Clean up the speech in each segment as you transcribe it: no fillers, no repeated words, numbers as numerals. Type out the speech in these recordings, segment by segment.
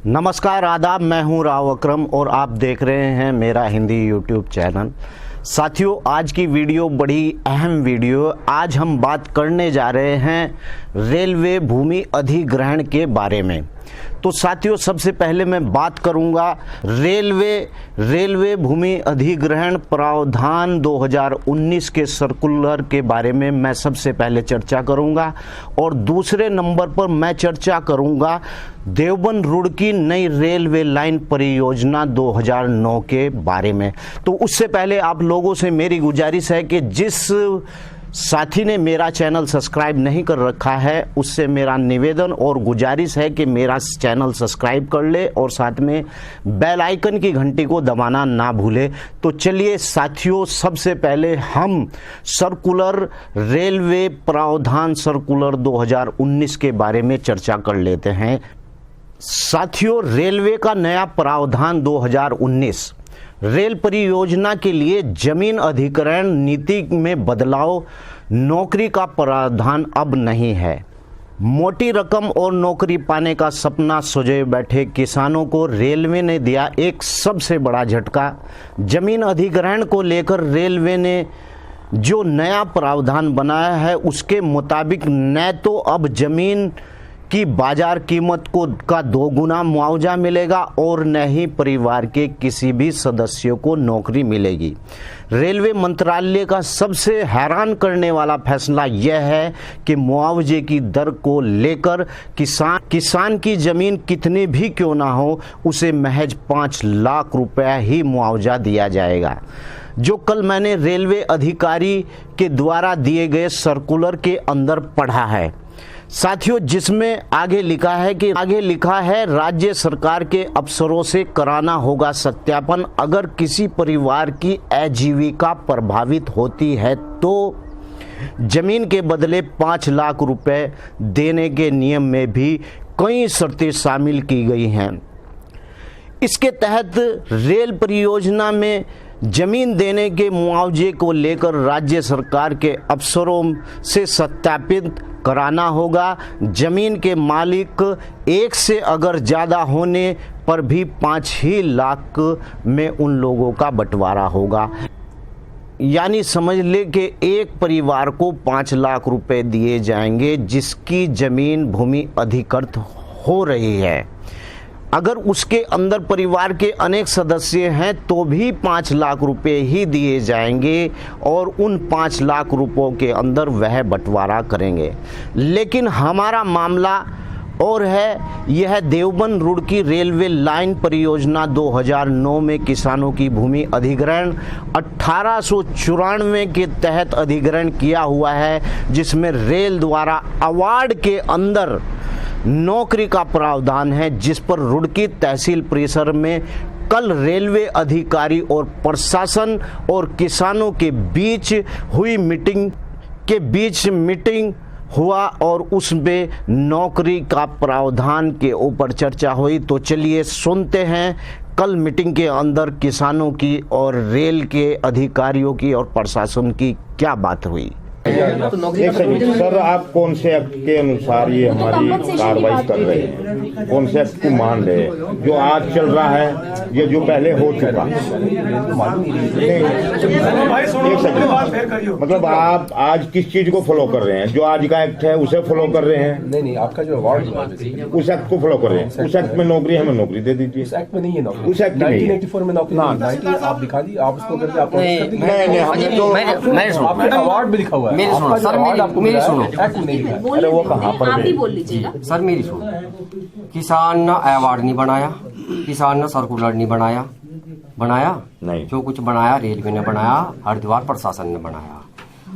नमस्कार, आदाब। मैं हूं राव अकरम और आप देख रहे हैं मेरा हिंदी यूट्यूब चैनल। साथियों, आज की वीडियो बड़ी अहम वीडियो। आज हम बात करने जा रहे हैं रेलवे भूमि अधिग्रहण के बारे में। तो साथियों, सबसे पहले मैं बात करूंगा रेलवे भूमि अधिग्रहण प्रावधान 2019 के सर्कुलर के बारे में मैं सबसे पहले चर्चा करूंगा। और दूसरे नंबर पर मैं चर्चा करूंगा देवबंद रुड़की नई रेलवे लाइन परियोजना 2009 के बारे में। तो उससे पहले आप लोगों से मेरी गुजारिश है कि जिस साथी ने मेरा चैनल सब्सक्राइब नहीं कर रखा है उससे मेरा निवेदन और गुजारिश है कि मेरा चैनल सब्सक्राइब कर ले और साथ में बेल आइकन की घंटी को दबाना ना भूले। तो चलिए साथियों, सबसे पहले हम सर्कुलर रेलवे प्रावधान सर्कुलर 2019 के बारे में चर्चा कर लेते हैं। साथियों, रेलवे का नया प्रावधान 2019 रेल परियोजना के लिए जमीन अधिग्रहण नीति में बदलाव, नौकरी का प्रावधान अब नहीं है। मोटी रकम और नौकरी पाने का सपना सोए बैठे किसानों को रेलवे ने दिया एक सबसे बड़ा झटका। जमीन अधिग्रहण को लेकर रेलवे ने जो नया प्रावधान बनाया है उसके मुताबिक न तो अब जमीन की बाजार कीमत का 2 गुना मुआवजा मिलेगा और न ही परिवार के किसी भी सदस्यों को नौकरी मिलेगी। रेलवे मंत्रालय का सबसे हैरान करने वाला फैसला यह है कि मुआवजे की दर को लेकर किसान की जमीन कितनी भी क्यों ना हो उसे महज 5 लाख रुपया ही मुआवजा दिया जाएगा, जो कल मैंने रेलवे अधिकारी के द्वारा दिए गए सर्कुलर के अंदर पढ़ा है साथियों, जिसमें आगे लिखा है राज्य सरकार के अफसरों से कराना होगा सत्यापन। अगर किसी परिवार की आजीविका प्रभावित होती है तो जमीन के बदले 5 लाख रुपए देने के नियम में भी कई शर्तें शामिल की गई हैं। इसके तहत रेल परियोजना में जमीन देने के मुआवजे को लेकर राज्य सरकार के अफसरों से सत्यापित कराना होगा। जमीन के मालिक एक से अगर ज़्यादा होने पर भी 5 ही लाख में उन लोगों का बंटवारा होगा। यानी समझ ले कि एक परिवार को 5 लाख रुपए दिए जाएंगे जिसकी जमीन भूमि अधिकृत हो रही है। अगर उसके अंदर परिवार के अनेक सदस्य हैं तो भी 5 लाख रुपए ही दिए जाएंगे और उन 5 लाख रुपयों के अंदर वह बंटवारा करेंगे। लेकिन हमारा मामला और है, यह देवबंद रुड़की रेलवे लाइन परियोजना 2009 में किसानों की भूमि अधिग्रहण 1894 के तहत अधिग्रहण किया हुआ है, जिसमें रेल द्वारा अवार्ड के अंदर नौकरी का प्रावधान है, जिस पर रुड़की तहसील परिसर में कल रेलवे अधिकारी और प्रशासन और किसानों के बीच हुई मीटिंग हुआ और उसमें नौकरी का प्रावधान के ऊपर चर्चा हुई। तो चलिए सुनते हैं कल मीटिंग के अंदर किसानों की और रेल के अधिकारियों की और प्रशासन की क्या बात हुई। एक सेकंड सर, आप कौन से एक्ट के अनुसार ये हमारी कार्रवाई कर रहे हैं? कौन से एक्ट को मान रहे हैं? जो आज चल रहा है ये जो पहले हो चुका? एक सेकंड, मतलब आप आज किस चीज को फॉलो कर रहे हैं? जो आज का एक्ट है उसे फॉलो कर रहे हैं? नहीं, आपका जो अवार्ड उस एक्ट को फॉलो कर रहे हैं। उस एक्ट में नौकरी, हमें नौकरी दे दीजिए। उस एक्ट में नहीं है नौकरी। उस एक्ट में 1984 में नौकरी आप दिखा दी, आप उसको करके आपको अवार्ड भी लिखा हुआ है। मेरी सुनो सर, मेरी सुनो। अरे वो कहाँ पर आप ही बोल लीजिएगा सर, मेरी सुनो। किसान ने अवार्ड नहीं बनाया, किसान ने सर्कुलर नहीं बनाया नहीं। जो कुछ बनाया रेलवे ने बनाया, हरिद्वार प्रशासन ने बनाया।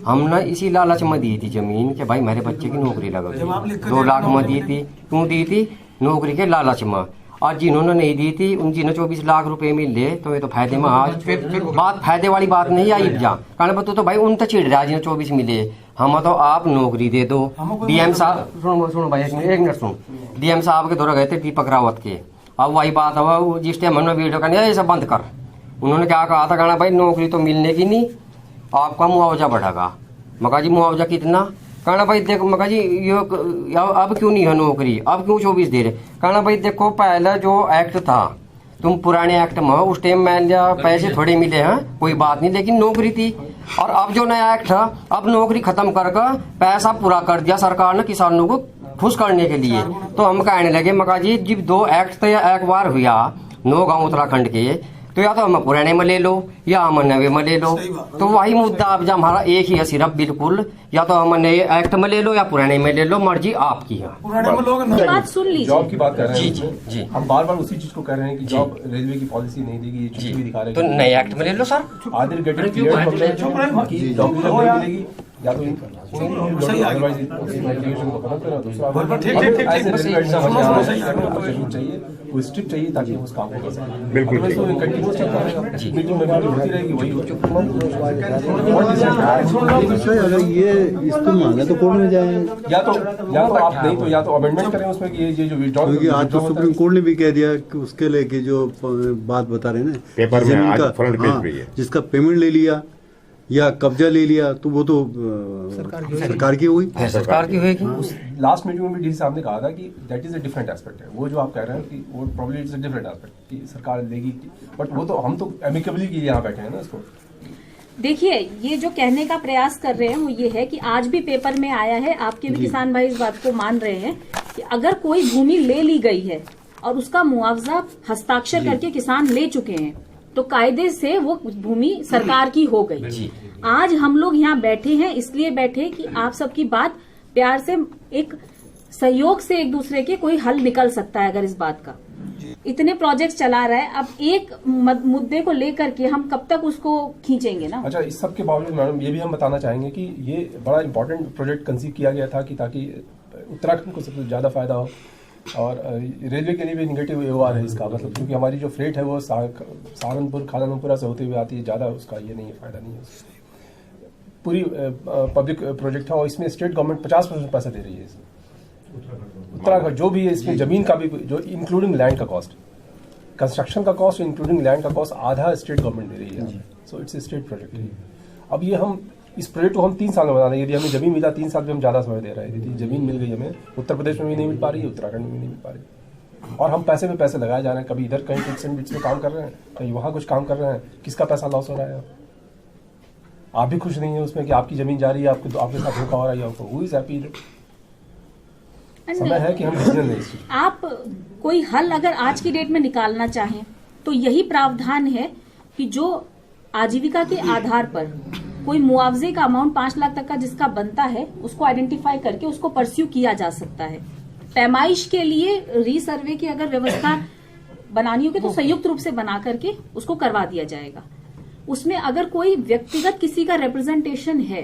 हमने इसी लालच में दी थी जमीन कि भाई मेरे बच्चे की नौकरी लगेगी। 2 लाख में दी थी, क्यों दी थी? नौकरी के लालच में। और जिन्होंने नहीं दी थी उन जिन्हें 24 लाख रुपए मिले तो ये तो फायदे में। आज फिर बात फायदे वाली बात नहीं आई। कहने पर तो भाई उन तो चिड़ रहा जिन्हें 24 मिले। हम तो आप नौकरी दे दो। डीएम साहब सुनो भाई, एक मिनट सुनो। डीएम साहब के दौरा गए थे दीपक रावत के। अब वही बात है, जिस टाइम हमने वीडियो करनी है ये सब बंद कर। उन्होंने क्या कहा था, कहना भाई नौकरी तो मिलने की नहीं, आपका मुआवजा बढ़ेगा। मगर जी मुआवजा कितना? कहना भाई देखो मैं कहा जी ये अब क्यों नहीं है नौकरी, अब क्यों 24 दे रहे। कहना भाई देखो पहले जो एक्ट था, तुम पुराने एक्ट में उस टाइम में पैसे थोड़े मिले हैं कोई बात नहीं, लेकिन नौकरी थी। और अब जो नया एक्ट है, अब नौकरी खत्म करके पैसा पूरा कर दिया सरकार ने किसानों को खुश करने के लिए। तो हम कहने लगे मका जी जब 2 एक्ट तो एक बार हुआ नौगांव उत्तराखंड के, तो या तो हम पुराने में ले लो या हम नवे में ले लो। तो वही मुद्दा अब जब हमारा एक ही है सिर्फ बिल्कुल, या तो हम नए एक्ट में ले लो या पुराने में ले लो, मर्जी आपकी है। बात सुन लीजिए, जॉब की बात कर रहे हैं। जी जी हम बार बार उसी चीज को कह रहे हैं कि जॉब रेलवे की पॉलिसी नहीं देगी, ये चिट्ठी भी दिखा रहे हैं। तो नए एक्ट में ले लो सर। आदिर गेटेड पीरियड की जॉब नहीं मिलेगी, या तो चाहिए वो स्ट्रिक्ट चाहिए ताकि उस काम को कर सके। बिल्कुल कंटिन्यूस चलता रहेगा, मीटिंग में होती रहेगी वही। अगर ये इसको मांगे तो कोर्ट में जाए, या तो आप नहीं तो या तो अमेंडमेंट करें उसमें कि ये जो विड्रॉ, क्योंकि आज तो सुप्रीम कोर्ट ने भी कह दिया कि उसके लेके जो बात बता रहे हैं ना पेपर में आज फ्रंट पेज पे है, जिसका पेमेंट ले लिया या कब्जा ले लिया तो वो तो सरकार की हुई, सरकार की होगी। लास्ट मीटिंग में भी डीसी साहब ने कहा था कि that is a different aspect है। वो जो आप कह रहे हैं कि वो problem it's a different aspect कि सरकार देगी, बट वो तो हम तो एमिकेबली के लिए यहाँ बैठे हैं ना इसको। देखिए ये जो कहने का प्रयास कर रहे हैं वो ये है कि आज भी पेपर में आया है, आपके भी किसान भाई इस बात को मान रहे हैं कि अगर कोई भूमि ले ली गई है और उसका मुआवजा हस्ताक्षर करके किसान ले चुके हैं तो कायदे से वो भूमि सरकार की हो गई। आज हम लोग यहाँ बैठे हैं इसलिए बैठे कि आप सबकी बात प्यार से एक सहयोग से एक दूसरे के कोई हल निकल सकता है। अगर इस बात का इतने प्रोजेक्ट चला रहा है, अब एक मुद्दे को लेकर के हम कब तक उसको खींचेंगे ना। अच्छा, इस सब के बावजूद मैडम ये भी हम बताना चाहेंगे कि ये बड़ा इंपॉर्टेंट प्रोजेक्ट कंसीव किया गया था कि ताकि उत्तराखंड को सबसे ज्यादा फायदा हो और रेलवे के लिए भी निगेटिव व्यवहार है इसका, मतलब क्योंकि हमारी जो फ्रेट है वो सहारनपुर खानापुरा से होते हुए आती है, ज्यादा उसका ये नहीं है, फायदा नहीं है। पूरी पब्लिक प्रोजेक्ट है और इसमें स्टेट गवर्नमेंट 50% पैसा दे रही है इसमें। उत्तराखंड जो भी है इसमें जमीन का भी जो इंक्लूडिंग लैंड का कॉस्ट, कंस्ट्रक्शन का कॉस्ट इंक्लूडिंग लैंड का कॉस्ट आधा स्टेट गवर्नमेंट दे रही है। So it's a state project है। अब ये हम इस प्रोजेक्ट को हम 3 साल में बना रहे हैं। यदि हमें जमीन मिला 3 साल में हम ज्यादा समय दे रहे हैं, यदि जमीन मिल गई हमें उत्तर प्रदेश में भी नहीं मिल पा रही है, उत्तराखंड में भी नहीं मिल पा रही, और हम पैसे में पैसे लगाए जा रहे हैं, कभी इधर कहीं टिप्स एंड बिट्स में काम कर रहे हैं, कहीं वहां कुछ काम कर रहे हैं, किसका पैसा लॉस हो रहा है। आप भी खुश नहीं है उसमें कि आपकी जमीन जा रही है, आपके साथ धोखा हो रहा है, हु इज हैप्पी। समय है कि हम डिसीजन लें। आप कोई हल अगर आज की डेट में निकालना चाहें तो यही प्रावधान है कि जो आजीविका के आधार पर कोई मुआवजे का अमाउंट 5 लाख तक का जिसका बनता है उसको आइडेंटिफाई करके उसको परस्यू किया जा सकता है। पैमाइश के लिए रीसर्वे की अगर व्यवस्था बनानी होगी तो संयुक्त रूप से बना करके उसको करवा दिया जाएगा। उसमें अगर कोई व्यक्तिगत किसी का रिप्रेजेंटेशन है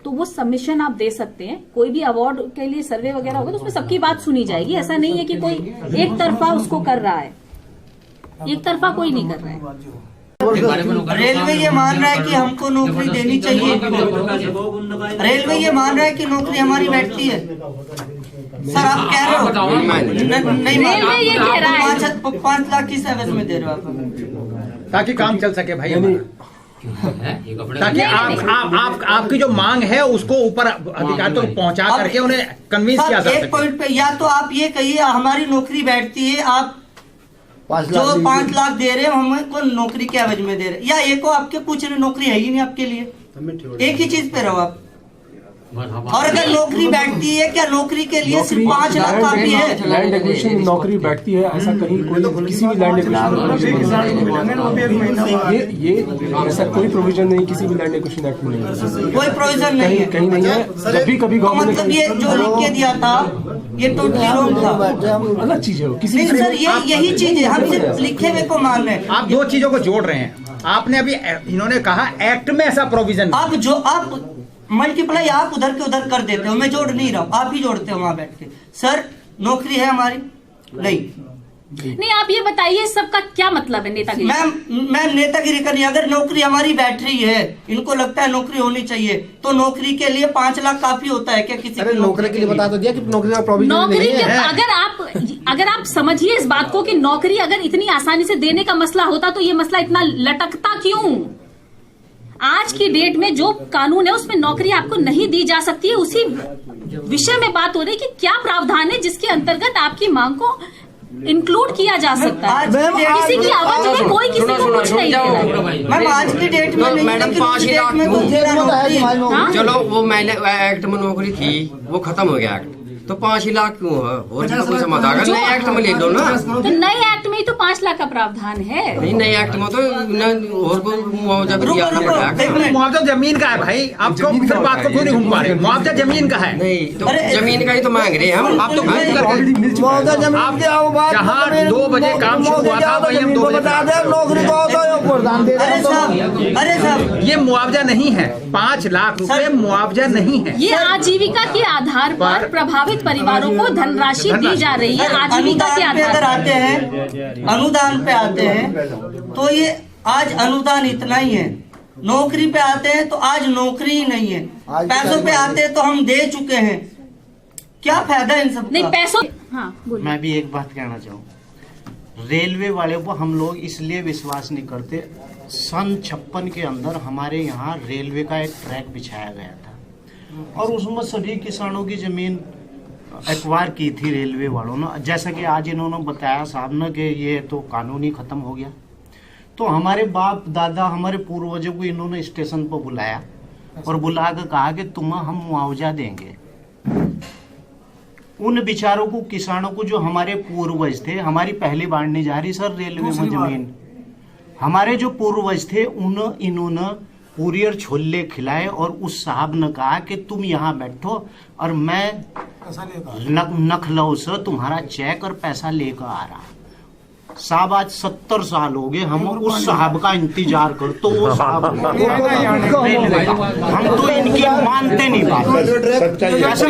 तो वो सबमिशन आप दे सकते हैं। कोई भी अवार्ड के लिए सर्वे वगैरह होगा तो उसमें सबकी बात सुनी जाएगी। ऐसा नहीं है कि कोई एक तरफा उसको कर रहा है, एक तरफा कोई नहीं कर रहा है। रेलवे ये मान रहा है कि हमको नौकरी देनी चाहिए, रेलवे ये मान रहा है कि नौकरी हमारी बैठती है। सर आप कह रहे हो नहीं, रेलवे ये कह रहा है 5 लाख की सर्विस में दे रहे हो आप, ताकि काम चल सके भाई, ताकि आपकी जो मांग है उसको ऊपर अधिकारियों तक पहुंचा करके उन्हें कन्विंस किया जा सके। एक पॉइंट पे या तो आप ये कहिए हमारी नौकरी बैठती है, आप जो 5 लाख दे रहे हो हमको नौकरी के एवज में दे रहे, या एक को आपके कुछ नौकरी है ही नहीं आपके लिए, एक ही चीज पे रहो आप। और अगर नौकरी बैठती है, क्या नौकरी के लिए सिर्फ 5 लाख काफी है? लैंड एक्विजिशन नौकरी बैठती है ऐसा कहीं कोई किसी भी लैंड ये ऐसा कोई प्रोविजन नहीं किसी भी लैंड एक्विजिशन एक्ट में नहीं, कोई प्रोविजन नहीं है, कहीं नहीं है। जब भी कभी गवर्नमेंट मतलब ये जो लिख के दिया था ये टोटली रॉन्ग था, अलग चीज है किसी नहीं सर, ये यही चीज है, हम सिर्फ लिखे हुए को मान रहे हैं। आप 2 चीजों को जोड़ रहे हैं। आपने अभी इन्होंने कहा एक्ट में ऐसा प्रोविजन, आप जो आप मल्टीप्लाई आप उधर के उधर कर देते हो, मैं जोड़ नहीं रहा हूँ, आप ही जोड़ते हो वहां बैठ के। सर नौकरी है हमारी नहीं, आप ये बताइए सबका क्या मतलब है नेतागिरी? मैम नेतागिरी करनी, अगर नौकरी हमारी बैठ रही है, इनको लगता है नौकरी होनी चाहिए, तो नौकरी के लिए 5 लाख काफी होता है क्या किसी की? नौकरी के लिए बता तो दिया कि नौकरी का प्रोविजन नौकरी नहीं के अगर आप समझिए इस बात को कि नौकरी अगर इतनी आसानी से देने का मसला होता तो ये मसला इतना लटकता क्यों? आज की डेट में जो कानून है उसमें नौकरी आपको नहीं दी जा सकती है। उसी विषय में बात हो रही है कि क्या प्रावधान है जिसके अंतर्गत आपकी मांग को इंक्लूड किया जा सकता है। किसी की आवाज में कोई किसी को कुछ नहीं कह रहा है। मैम आज की डेट में मैडम 5 लाख हाँ? चलो वो मैंने एक्ट में नौकरी थी वो खत्म हो गया एक्ट, तो 5 लाख क्यों है? और भी तो कोई समाधान है, नए एक्ट में ले लो ना। तो नए एक्ट में ही तो 5 लाख का प्रावधान है। नहीं नए एक्ट में तो और को मुआवजा भी दिया गया। मुआवजा जमीन का है भाई, आप क्यों फिर बात को क्यों नहीं घूम पा रहे? मुआवजा जमीन का है। नहीं तो जमीन का ही तो मांग रहे हैं हम। आप तो आप जहाँ 2 बजे काम शुरू हुआ था वही हम 2 बजे। अरे साहब ये मुआवजा नहीं है, 5 लाख रुपए मुआवजा नहीं है। ये आजीविका के आधार पर प्रभावित परिवारों को धनराशि दी जा रही है। आजीविका के अनुदान पे अगर आधार आते हैं, अनुदान पे आते हैं तो ये आज अनुदान इतना ही है। नौकरी पे आते हैं तो आज नौकरी ही नहीं है। पैसों पे आते हैं तो हम दे चुके हैं। क्या फायदा इन सब नहीं का? पैसों। हाँ बोलिए। मैं भी एक बात कहना चाहूँ, रेलवे वाले को हम लोग इसलिए विश्वास नहीं करते। सन 56 के अंदर हमारे यहाँ रेलवे का एक ट्रैक बिछाया गया था और उसमें सभी किसानों की जमीन एक्वायर की थी रेलवे वालों ने। जैसा कि आज इन्होंने बताया साहब ने कि ये तो कानूनी खत्म हो गया, तो हमारे बाप दादा हमारे पूर्वजों को इन्होंने स्टेशन पर बुलाया और बुला कर कहा कि तुम्हें हम मुआवजा देंगे। उन बेचारों को, किसानों को, जो हमारे पूर्वज थे, हमारी पहली बार नहीं जा रही सर रेलवे में जमीन, हमारे जो पूर्वज थे इन्होंने कुरियर छोले खिलाए और उस साहब ने कहा कि तुम यहाँ बैठो और मैं नखलऊ से तुम्हारा चेक और पैसा लेकर आ रहा। साहब आज 70 साल हो गए हम उस साहब का इंतजार कर, तो वो साहब हम तो इनकी मानते नहीं बात। ऐसे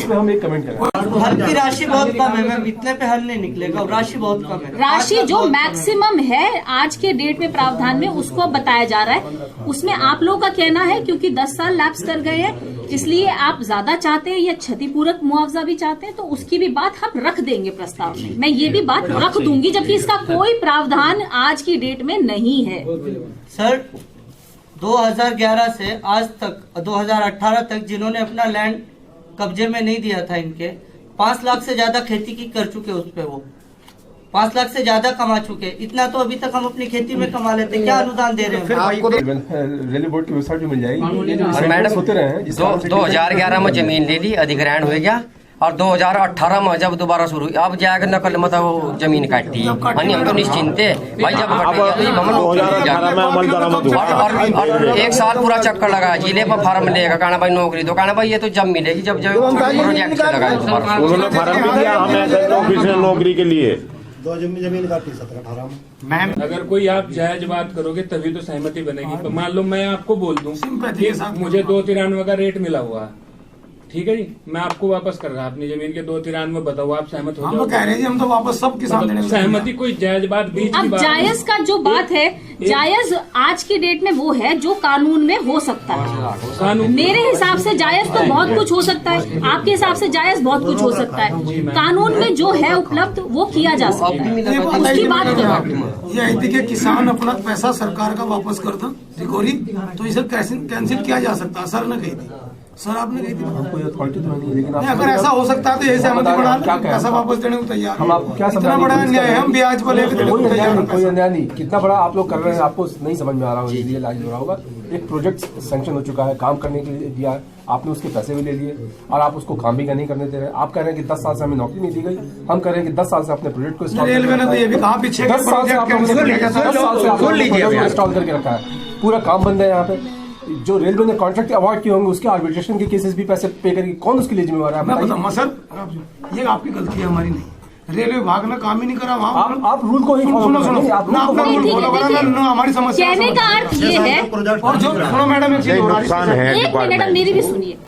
हम एक कमेंट करें। हल की राशि बहुत कम है मैम, इतने पे हल नहीं निकलेगा। राशि बहुत कम है। राशि जो मैक्सिमम है आज के डेट में प्रावधान में उसको बताया जा रहा है। उसमें आप लोगों का कहना है क्योंकि 10 साल लैप्स कर गए हैं इसलिए आप ज्यादा चाहते हैं या क्षतिपूरक मुआवजा भी चाहते हैं, तो उसकी भी बात हम रख देंगे प्रस्ताव में। मैं ये भी बात रख दूंगी, जबकि इसका कोई प्रावधान आज की डेट में नहीं है। सर 2011 से आज तक 2018 तक जिन्होंने अपना लैंड कब्जे में नहीं दिया था, इनके 5 लाख से ज्यादा खेती की कर चुके, उस पे वो 5 लाख से ज्यादा कमा चुके। इतना तो अभी तक हम अपनी खेती में कमा लेते। क्या अनुदान दे रहे हैं? रेलवे बोर्ड की वेबसाइट भी मिल जाएगी। और मैडम होते रहे 2011 में जमीन ले ली, अधिग्रहण हो गया और 2018 में जब दोबारा शुरू हुई, अब जाकर नकल मतलब वो जमीन काटती है। हम तो निश्चिंत थे भाई, जब और 1 साल पूरा चक्कर लगा जिले पर फार्म लेगा, कहना भाई नौकरी तो कहना भाई ये तो जब मिलेगी जब प्रोजेक्ट लगा। उन्होंने फार्म भी दिया हमें ऑफिस में नौकरी के लिए। 2 जमीन काटी 17-18 में। मैम अगर कोई आप जायज बात करोगे तभी तो सहमति बनेगी। मान लो मैं आपको बोल दूं कि मुझे 293 का रेट मिला हुआ, ठीक है जी, मैं आपको वापस कर रहा अपनी जमीन के 293 बताओ, आप सहमत हो? हम तो कह रहे हैं जी, हम तो वापस सब किसान देने सहमति कोई जायज बात बीच की अब बात जायज का जो बात है, जायज आज की डेट में वो है जो कानून में हो सकता है। कानून मेरे हिसाब से जायज तो बहुत कुछ हो सकता है, आपके हिसाब से जायज बहुत कुछ हो सकता है। कानून में जो है उपलब्ध वो किया जा सकता है, उसकी बात करो। ये थी कि किसान अपना पैसा सरकार का वापस करता रिकवरी, तो इसे कैंसिल किया जा सकता। सर ने कही थी, सर आपने कही थी कोई अथॉरिटी तो नहीं, लेकिन नहीं, अगर ऐसा हो सकता है तो ये सहमति बढ़ा लें, पैसा वापस देने को तैयार। हम आपको क्या इतना बड़ा अन्याय है, हम ब्याज पर लेकर देने को तैयार हैं। कोई अन्याय नहीं, कितना बड़ा आप लोग कर रहे हैं आपको नहीं समझ में आ रहा होगा, इसलिए लाज हो रहा होगा। एक प्रोजेक्ट सैंक्शन हो चुका है, काम करने के लिए दिया है, आपने उसके पैसे भी ले लिए और आप उसको काम भी नहीं करने दे रहे हैं। आप कह रहे हैं कि 10 साल से हमें नौकरी नहीं दी गई, हम कह रहे हैं कि 10 साल से अपने प्रोजेक्ट को रेलवे ने तो ये भी कहा पीछे 10 साल से आपने इंस्टॉल करके रखा है, पूरा काम बंद है यहाँ पे। जो रेलवे ने कॉन्ट्रैक्ट अवार्ड किए होंगे उसके आर्बिट्रेशन के केसेस भी पैसे पे करके कौन उसके लिए जिम्मेवार है? मैं बताऊँ सर, ये आपकी गलती है, हमारी नहीं। रेलवे विभाग ने काम ही नहीं करा वहाँ। आप रूल को ही सुनो हमारी समस्या कहने का अर्थ ये है। और जो सुनो मैडम, एक चीज नुकसान है एक मिनट मेरी भी सुनिए।